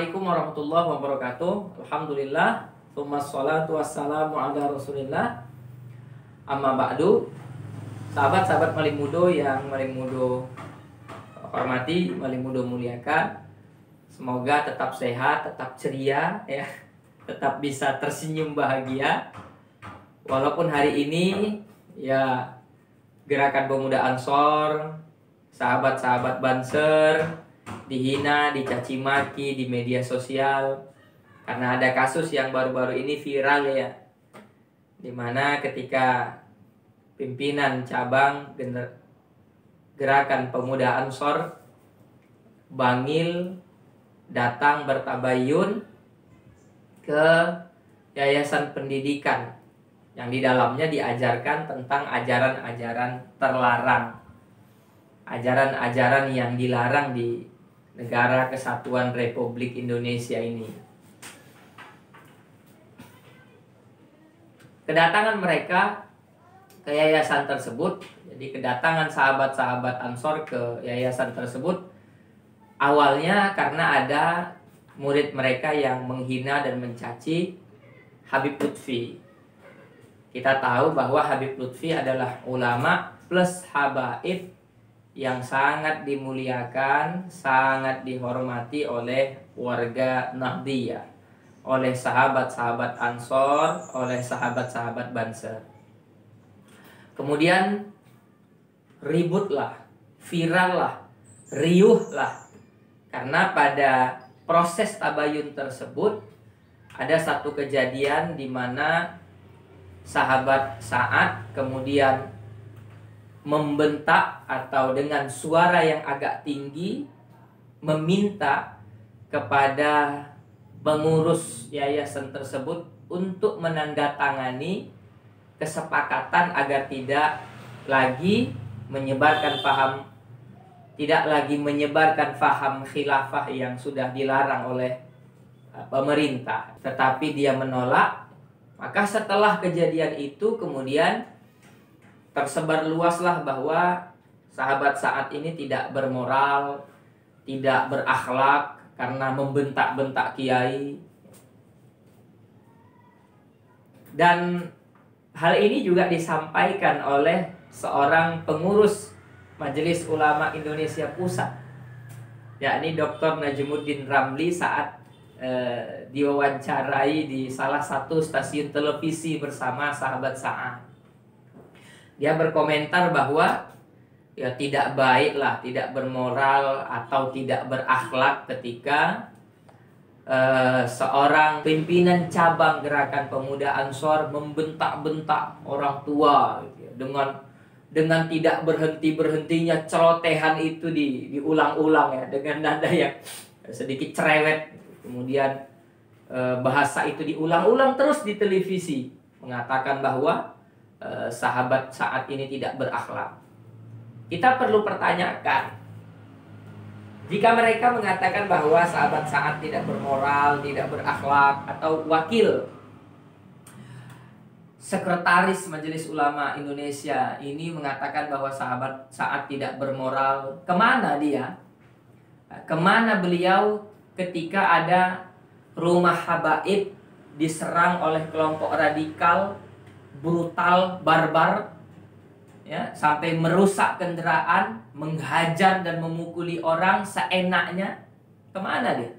Assalamualaikum warahmatullahi wabarakatuh. Alhamdulillah, tsumma sholatu wassalamu ala Rasulillah. Amma ba'du. Sahabat-sahabat Malimudo yang Malimudo hormati, Malimudo muliakan. Semoga tetap sehat, tetap ceria ya. Tetap bisa tersenyum bahagia. Walaupun hari ini ya Gerakan Pemuda Ansor, sahabat-sahabat Banser dihina, dicaci maki di media sosial karena ada kasus yang baru-baru ini viral ya, dimana ketika pimpinan cabang Gerakan Pemuda Ansor Bangil datang bertabayun ke yayasan pendidikan yang di dalamnya diajarkan tentang ajaran-ajaran terlarang, ajaran-ajaran yang dilarang di Negara Kesatuan Republik Indonesia ini. Kedatangan mereka ke yayasan tersebut, jadi kedatangan sahabat-sahabat Ansor ke yayasan tersebut awalnya karena ada murid mereka yang menghina dan mencaci Habib Lutfi. Kita tahu bahwa Habib Lutfi adalah ulama plus habaib yang sangat dimuliakan, sangat dihormati oleh warga Nahdiyah, oleh sahabat-sahabat Ansor, oleh sahabat-sahabat Banser. Kemudian ributlah, virallah, riuhlah, karena pada proses tabayun tersebut ada satu kejadian di mana sahabat Sa'ad kemudian membentak atau dengan suara yang agak tinggi meminta kepada pengurus yayasan tersebut untuk menandatangani kesepakatan agar tidak lagi menyebarkan paham khilafah yang sudah dilarang oleh pemerintah, tetapi dia menolak. Maka setelah kejadian itu kemudian tersebar luaslah bahwa sahabat Sa'ad ini tidak bermoral, tidak berakhlak karena membentak-bentak kiai. Dan hal ini juga disampaikan oleh seorang pengurus Majelis Ulama Indonesia Pusat, yakni Dr. Najmuddin Ramli saat diwawancarai di salah satu stasiun televisi bersama sahabat Sa'ad. Dia berkomentar bahwa ya tidak baiklah, tidak bermoral atau tidak berakhlak ketika seorang pimpinan cabang Gerakan Pemuda Ansor membentak-bentak orang tua gitu ya, dengan tidak berhentinya celotehan itu diulang-ulang ya, dengan nada yang sedikit cerewet. Kemudian bahasa itu diulang-ulang terus di televisi, mengatakan bahwa sahabat Sa'ad ini tidak berakhlak. Kita perlu pertanyakan, jika mereka mengatakan bahwa sahabat Sa'ad tidak bermoral, tidak berakhlak, atau wakil sekretaris Majelis Ulama Indonesia ini mengatakan bahwa sahabat Sa'ad tidak bermoral, kemana dia? Kemana beliau ketika ada rumah habaib diserang oleh kelompok radikal, brutal, barbar ya, sampai merusak kendaraan, menghajar dan memukuli orang seenaknya? Kemana dia?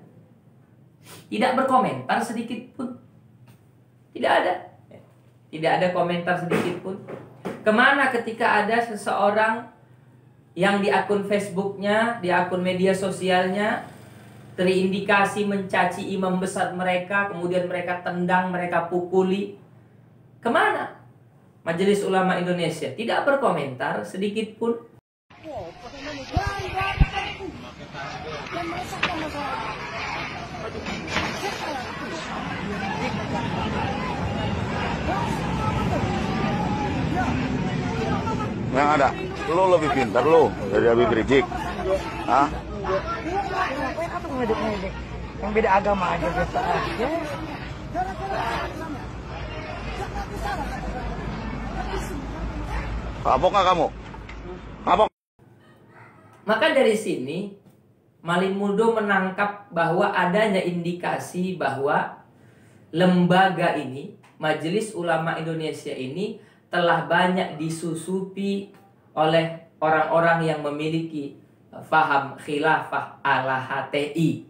Tidak berkomentar sedikit pun. Tidak ada. Tidak ada komentar sedikit pun. Kemana ketika ada seseorang yang di akun Facebooknya, di akun media sosialnya terindikasi mencaci imam besar mereka, kemudian mereka tendang, mereka pukuli? Kemana Majelis Ulama Indonesia? Tidak berkomentar sedikit pun. Yang ada, lo lebih pintar lo dari Habib Rizik. Hah? Yang beda agama aja biasa aja. Kapok nggak kamu? Kapok? Maka dari sini Malin Mudo menangkap bahwa adanya indikasi bahwa lembaga ini, Majelis Ulama Indonesia ini, telah banyak disusupi oleh orang-orang yang memiliki faham khilafah ala HTI.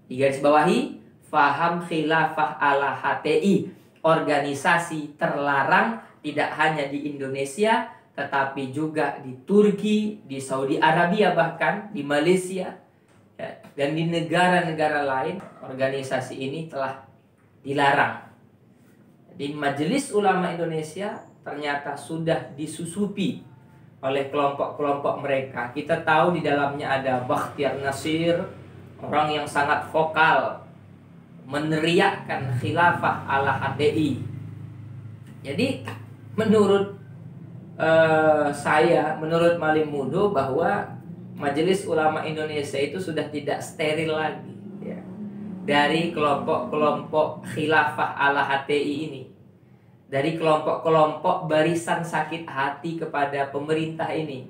Digarisbawahi, faham khilafah ala HTI, organisasi terlarang tidak hanya di Indonesia, tetapi juga di Turki, di Saudi Arabia, bahkan di Malaysia, ya, dan di negara-negara lain. Organisasi ini telah dilarang. Di Majelis Ulama Indonesia ternyata sudah disusupi oleh kelompok-kelompok mereka. Kita tahu di dalamnya ada Bakhtiar Nasir, orang yang sangat vokal meneriakkan khilafah ala HTI. Jadi menurut menurut Malin Mudo, bahwa Majelis Ulama Indonesia itu sudah tidak steril lagi, ya, dari kelompok-kelompok khilafah ala HTI ini, dari kelompok-kelompok barisan sakit hati kepada pemerintah ini.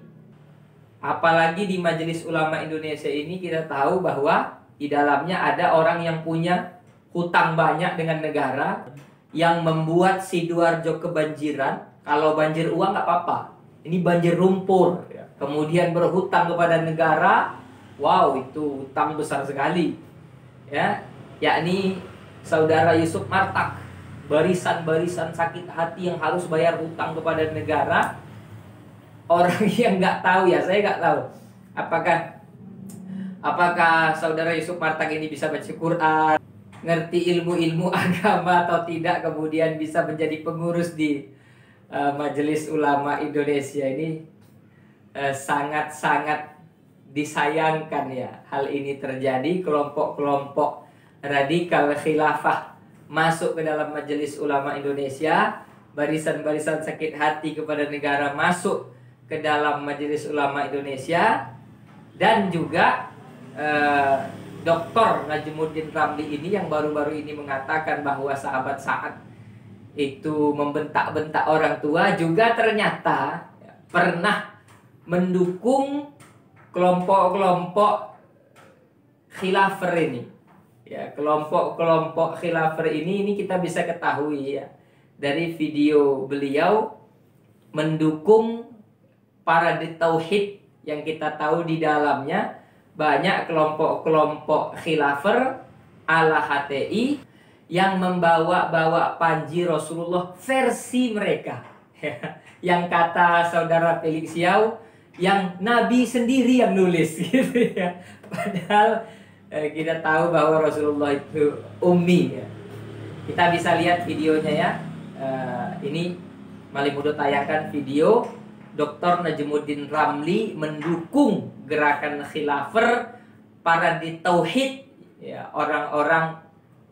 Apalagi di Majelis Ulama Indonesia ini kita tahu bahwa di dalamnya ada orang yang punya hutang banyak dengan negara, yang membuat Sidoarjo kebanjiran. Kalau banjir uang nggak apa-apa, ini banjir lumpur, kemudian berhutang kepada negara. Wow, itu hutang besar sekali, ya, yakni saudara Yusuf Martak, barisan-barisan sakit hati yang harus bayar hutang kepada negara. Orang yang nggak tahu, ya, saya nggak tahu apakah saudara Yusuf Martak ini bisa baca Quran, ngerti ilmu-ilmu agama atau tidak, kemudian bisa menjadi pengurus di Majelis Ulama Indonesia ini. Sangat-sangat disayangkan, ya, hal ini terjadi. Kelompok-kelompok radikal khilafah masuk ke dalam Majelis Ulama Indonesia, barisan-barisan sakit hati kepada negara masuk ke dalam Majelis Ulama Indonesia, dan juga Dr. Najmuddin Ramli ini yang baru-baru ini mengatakan bahwa sahabat Sa'ad itu membentak-bentak orang tua, juga ternyata pernah mendukung kelompok-kelompok khilafah ini. Ya, kelompok-kelompok khilafah ini kita bisa ketahui, ya, dari video beliau mendukung parade tauhid yang kita tahu di dalamnya banyak kelompok-kelompok khilafah ala HTI yang membawa-bawa panji Rasulullah versi mereka. Yang kata saudara Felix Yau, yang Nabi sendiri yang nulis, gitu, ya. Padahal kita tahu bahwa Rasulullah itu ummi, ya. Kita bisa lihat videonya, ya. Ini Malin Mudo tayangkan video Dr. Najmuddin Ramli mendukung gerakan khilafah parade tauhid, ya, orang-orang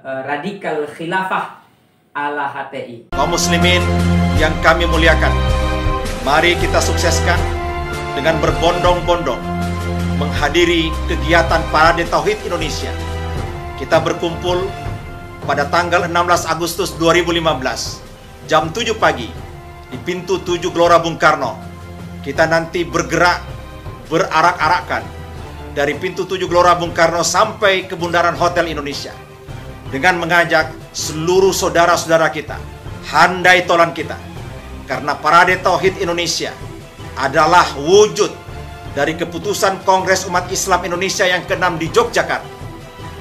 radikal khilafah ala HTI. Kaum muslimin yang kami muliakan, mari kita sukseskan dengan berbondong-bondong menghadiri kegiatan Parade Tauhid Indonesia. Kita berkumpul pada tanggal 16 Agustus 2015 jam 7 pagi di pintu 7 Gelora Bung Karno. Kita nanti bergerak berarak-arakan dari pintu 7 Gelora Bung Karno sampai ke Bundaran Hotel Indonesia, dengan mengajak seluruh saudara-saudara kita, handai tolan kita, karena Parade Tauhid Indonesia adalah wujud dari keputusan Kongres Umat Islam Indonesia yang ke-6 di Yogyakarta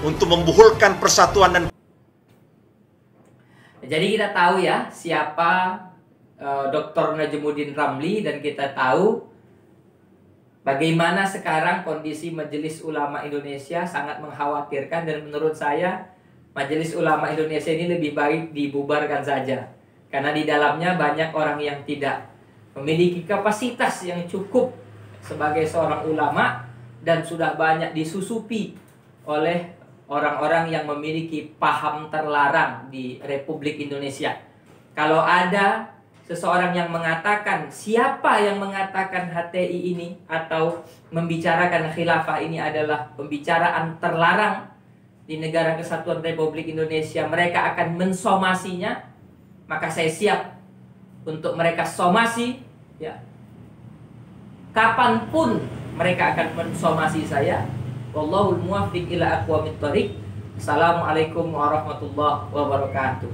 untuk membuhulkan persatuan dan. Jadi kita tahu, ya, siapa Dr. Najmuddin Ramli, dan kita tahu bagaimana sekarang kondisi Majelis Ulama Indonesia sangat mengkhawatirkan, dan menurut saya Majelis Ulama Indonesia ini lebih baik dibubarkan saja, karena di dalamnya banyak orang yang tidak memiliki kapasitas yang cukup sebagai seorang ulama, dan sudah banyak disusupi oleh orang-orang yang memiliki paham terlarang di Republik Indonesia. Kalau ada seseorang yang mengatakan, siapa yang mengatakan HTI ini atau membicarakan khilafah ini adalah pembicaraan terlarang di Negara Kesatuan Republik Indonesia, mereka akan mensomasinya, maka saya siap untuk mereka somasi, ya. Kapanpun mereka akan mensomasi saya, Wallahul muwaffiq ila aqwamit thoriq. Assalamualaikum warahmatullahi wabarakatuh.